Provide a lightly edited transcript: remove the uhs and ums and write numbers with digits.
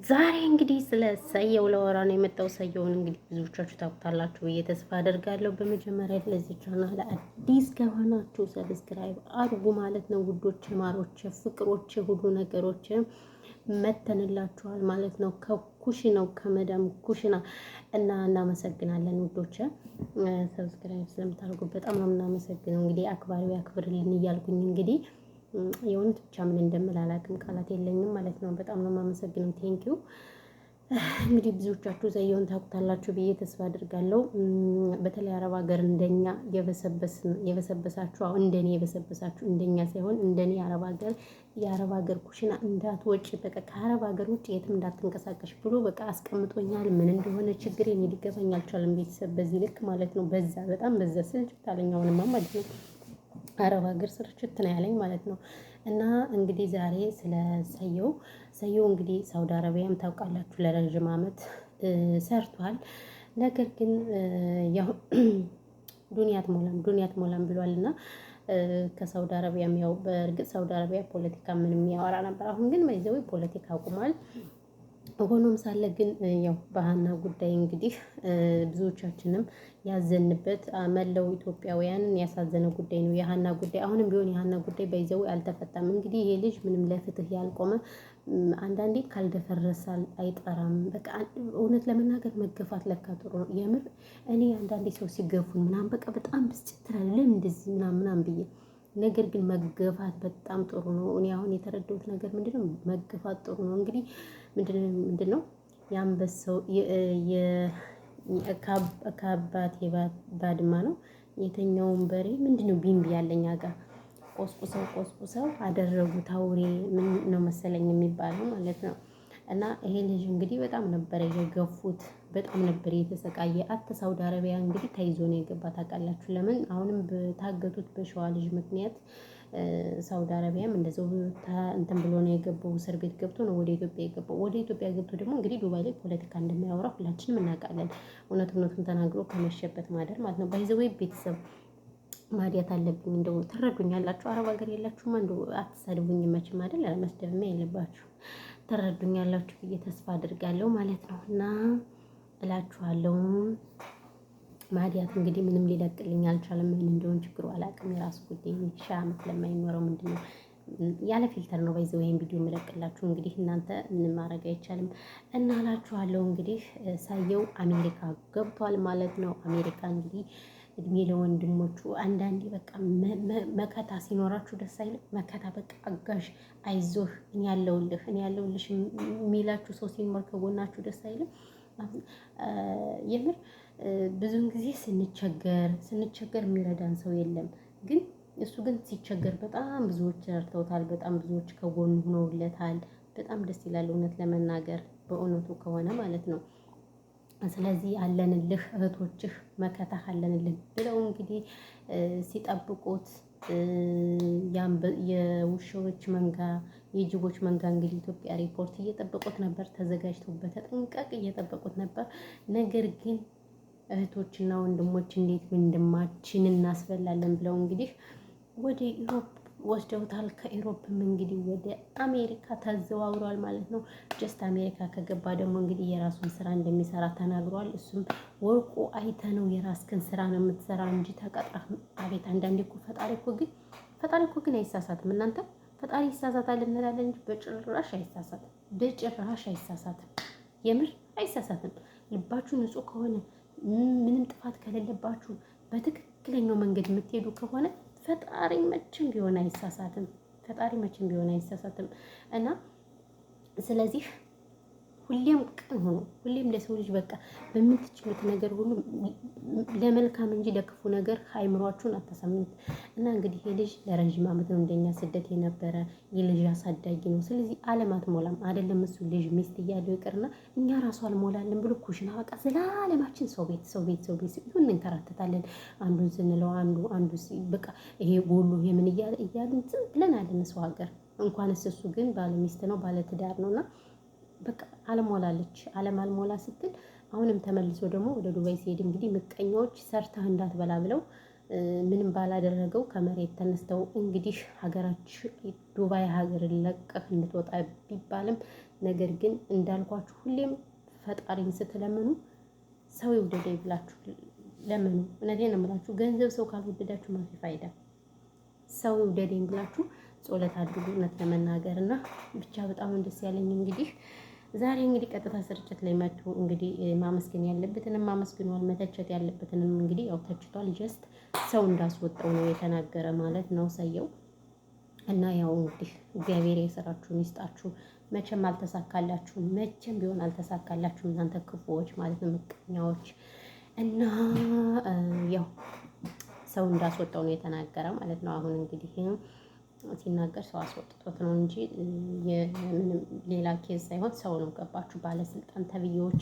ዛሬ እንግዲህ ስለ ሰየው ለወራ ነው የመጣው። ሰየውን እንግዲህ ብዙዎቻችሁ ታውቁታላችሁ ብዬ ተስፋ አደርጋለሁ። በመጀመሪያ ለዚህ ቻናል አዲስ ከሆናችሁ ሰብስክራይብ አድርጉ ማለት ነው ውዶች፣ ማሮች፣ ፍቅሮች፣ ሁሉ ነገሮች መተንላችኋል ማለት ነው። ከኩሽናው ከመዳም ኩሽና እና እናመሰግናለን ውዶች፣ ሰብስክራይብ ስለምታደርጉ በጣም ነው የምናመሰግነው። እንግዲህ አክባሪው ያክብርልን እያልኩኝ እንግዲህ የእውነት ብቻ ምን እንደምል አላውቅም፣ ቃላት የለኝም ማለት ነው። በጣም ነው የማመሰግነው። ቴንኪው። እንግዲህ ብዙዎቻችሁ ዘየውን ታውቁታላችሁ ብዬ ተስፋ አድርጋለሁ። በተለይ አረብ ሀገር እንደኛ የበሰበሳችሁ እንደኔ የበሰበሳችሁ እንደኛ ሳይሆን እንደኔ የአረብ ሀገር ኩሽና እንዳትወጪ፣ በቃ ከአረብ ሀገር ውጭ የትም እንዳትንቀሳቀሽ ብሎ በቃ አስቀምጦኛል። ምን እንደሆነ ችግር ሊገባኝ አልቻለም። ቤተሰብ በዚህ ልክ ማለት ነው። በዛ በጣም በዛ ስልችት አለኝ አሁንማ ማለት ነው። አረብ ሀገር ስርችት ነው ያለኝ ማለት ነው። እና እንግዲህ ዛሬ ስለ ሰየው እንግዲህ ሳውዲ አረቢያም ታውቃላችሁ ለረዥም ዓመት ሰርቷል። ነገር ግን ያው ዱንያት ሞላም ብሏል እና ከሳውዲ አረቢያም ያው በእርግጥ ሳውዲ አረቢያ ፖለቲካ ምንም ያወራ ነበር። አሁን ግን በይዘው ፖለቲካ አቁሟል። ሆኖም ሳለ ግን ያው በሀና ጉዳይ እንግዲህ ብዙዎቻችንም ያዘንበት መላው ኢትዮጵያውያንን ያሳዘነ ጉዳይ ነው የሀና ጉዳይ። አሁንም ቢሆን የሀና ጉዳይ በይዘው አልተፈታም። እንግዲህ ይሄ ልጅ ምንም ለፍትህ ያልቆመ አንዳንዴ ካልደፈረሰ አይጠራም። በቃ እውነት ለመናገር መገፋት ለካ ጥሩ ነው። የምር እኔ አንዳንዴ ሰው ሲገፉን ምናምን በቃ በጣም ብስጭት እላለሁ። ለምን እንደዚህ ምናምን ብዬ ነገር ግን መገፋት በጣም ጥሩ ነው። እኔ አሁን የተረዳሁት ነገር ምንድነው መገፋት ጥሩ ነው። እንግዲህ ምንድነው የአንበሳው ከአባቴ ባድማ ነው የተኛውን በሬ ምንድነው ቢንቢ ያለኝ ጋር ቆስቁሰው አደረጉት አውሬ ምን ነው መሰለኝ የሚባለው ማለት ነው። እና ይሄ ልጅ እንግዲህ በጣም ነበር የገፉት፣ በጣም ነበር የተሰቃየ። ሳውዲ አረቢያ እንግዲህ ተይዞ ነው የገባ ታውቃላችሁ። ለምን አሁንም በታገቱት በሸዋ ልጅ ምክንያት ሳውዲ አረቢያም እንደዛው እንትን ብሎ ነው የገባው። እስር ቤት ገብቶ ነው ወደ ኢትዮጵያ የገባው። ወደ ኢትዮጵያ ገብቶ ደግሞ እንግዲህ ዱባይ ላይ ፖለቲካ እንደማያወራ ሁላችንም እናውቃለን። እውነቱን ተናግሮ ከመሸበት ማደር ማለት ነው። ባይዘዌ ቤተሰብ ማዲያት አለብኝ። እንደው ትረዱኛላችሁ። አረብ ሀገር የላችሁማ እንደው አትሰድቡኝ መቼም አይደል? መስደብማ የለባችሁ ትረዱኛላችሁ ብዬ ተስፋ አድርጋለሁ ማለት ነው። እና እላችኋለሁ ማዲያት እንግዲህ ምንም ሊለቅልኝ አልቻለም። ምን እንደሆነ ችግሩ አላውቅም። የራሱ ጉዳይ። ሺህ ዓመት ለማይኖረው ምንድነው ያለ ፊልተር ነው ባይዘው ይሄን ቪዲዮ የምለቅላችሁ። እንግዲህ እናንተ ምን ማድረግ አይቻልም። እና እላችኋለሁ እንግዲህ ሳየው አሜሪካ ገብቷል ማለት ነው። አሜሪካ እንግዲህ እድሜ ለወንድሞቹ። አንዳንዴ በቃ መከታ ሲኖራችሁ ደስ አይልም? መከታ በቃ አጋዥ፣ አይዞህ እኔ ያለሁልህ የሚላችሁ ሰው ሲኖር ከጎናችሁ ደስ አይልም? የምር ብዙውን ጊዜ ስንቸገር የሚረዳን ሰው የለም። ግን እሱ ግን ሲቸገር በጣም ብዙዎች ረድተውታል። በጣም ብዙዎች ከጎኑ ሆነውለታል። በጣም ደስ ይላል እውነት ለመናገር በእውነቱ ከሆነ ማለት ነው። ስለዚህ አለንልህ እህቶችህ መከታህ አለንልህ ብለው እንግዲህ ሲጠብቁት የውሾች መንጋ የጅቦች መንጋ እንግዲህ ኢትዮጵያ ሪፖርት እየጠበቁት ነበር። ተዘጋጅተው በተጠንቀቅ እየጠበቁት ነበር። ነገር ግን እህቶችና ወንድሞች እንዴት ወንድማችን እናስበላለን ብለው እንግዲህ ወደ ኢሮፕ ወስደውታል። ከኢሮፕም እንግዲህ ወደ አሜሪካ ተዘዋውሯል ማለት ነው። ጀስት አሜሪካ ከገባ ደግሞ እንግዲህ የራሱን ስራ እንደሚሰራ ተናግሯል። እሱም ወርቁ አይተነው የራስህን ስራ ነው የምትሰራ እንጂ ተቀጥረህ። አቤት አንዳንዴ እኮ ፈጣሪ እኮ ግን አይሳሳትም። እናንተ ፈጣሪ ይሳሳታል እንላለን እንጂ በጭራሽ አይሳሳትም። የምር አይሳሳትም። ልባችሁ ንጹህ ከሆነ ምንም ጥፋት ከሌለባችሁ በትክክለኛው መንገድ የምትሄዱ ከሆነ ፈጣሪ መቼም ቢሆን አይሳሳትም። እና ስለዚህ ሁሌም ቅን ሆኖ ሁሌም ለሰው ልጅ በቃ በምትችሉት ነገር ሁሉ ለመልካም እንጂ ለክፉ ነገር አይምሯችሁን አታሳምኑት። እና እንግዲህ የልጅ ለረዥም ዓመት ነው እንደኛ ስደት የነበረ የልጅ አሳዳጊ ነው። ስለዚህ ዓለም አትሞላም አይደለም እሱ ልጅ ሚስት እያለው ይቅርና እኛ ራሱ አልሞላለን ብሎ ኩሽና በቃ ዘላለማችን ሰው ቤት ይሁን እንከራተታለን። አንዱን ስንለው አንዱ በቃ ይሄ ጎሉ የምን እያልን ዝም ብለን አለን ሰው ሀገር። እንኳንስ እሱ ግን ባለ ሚስት ነው ባለ ትዳር ነውና በቃ ዓለም አልሞላ ስትል አሁንም ተመልሶ ደግሞ ወደ ዱባይ ሲሄድ እንግዲህ ምቀኛዎች ሰርተህ እንዳትበላ ብለው ምንም ባላደረገው ከመሬት ተነስተው እንግዲህ ሀገራችን ዱባይ ሀገር ለቀህ እንድትወጣ ቢባልም ነገር ግን እንዳልኳችሁ ሁሌም ፈጣሪን ስትለምኑ ሰው ይውደደኝ ብላችሁ ለምኑ። እውነቴን ነው የምላችሁ። ገንዘብ ሰው ካልወደዳችሁ ማፊ ፋይዳ። ሰው ይውደደኝ ብላችሁ ጸሎት አድርጉ። እውነት ለመናገር እና ብቻ በጣም ደስ ያለኝ እንግዲህ ዛሬ እንግዲህ ቀጥታ ስርጭት ላይ መጥቶ እንግዲህ ማመስገን ያለበትንም ማመስገኗል፣ መተቸት ያለበትንም እንግዲህ ያው ተችቷል። ጀስት ሰው እንዳስወጣው ነው የተናገረ ማለት ነው ሰየው። እና ያው እንግዲህ እግዚአብሔር የሰራችሁን ይስጣችሁ። መቼም አልተሳካላችሁም፣ መቼም ቢሆን አልተሳካላችሁም እናንተ ክፉዎች ማለት ነው፣ ምቀኛዎች። እና ያው ሰው እንዳስወጣው ነው የተናገረ ማለት ነው። አሁን እንግዲህ ሲናገር ሰው አስወጥቶት ነው እንጂ ምንም ሌላ ኬዝ ሳይሆን ሰው ነው። ገባችሁ? ባለስልጣን ተብዬዎች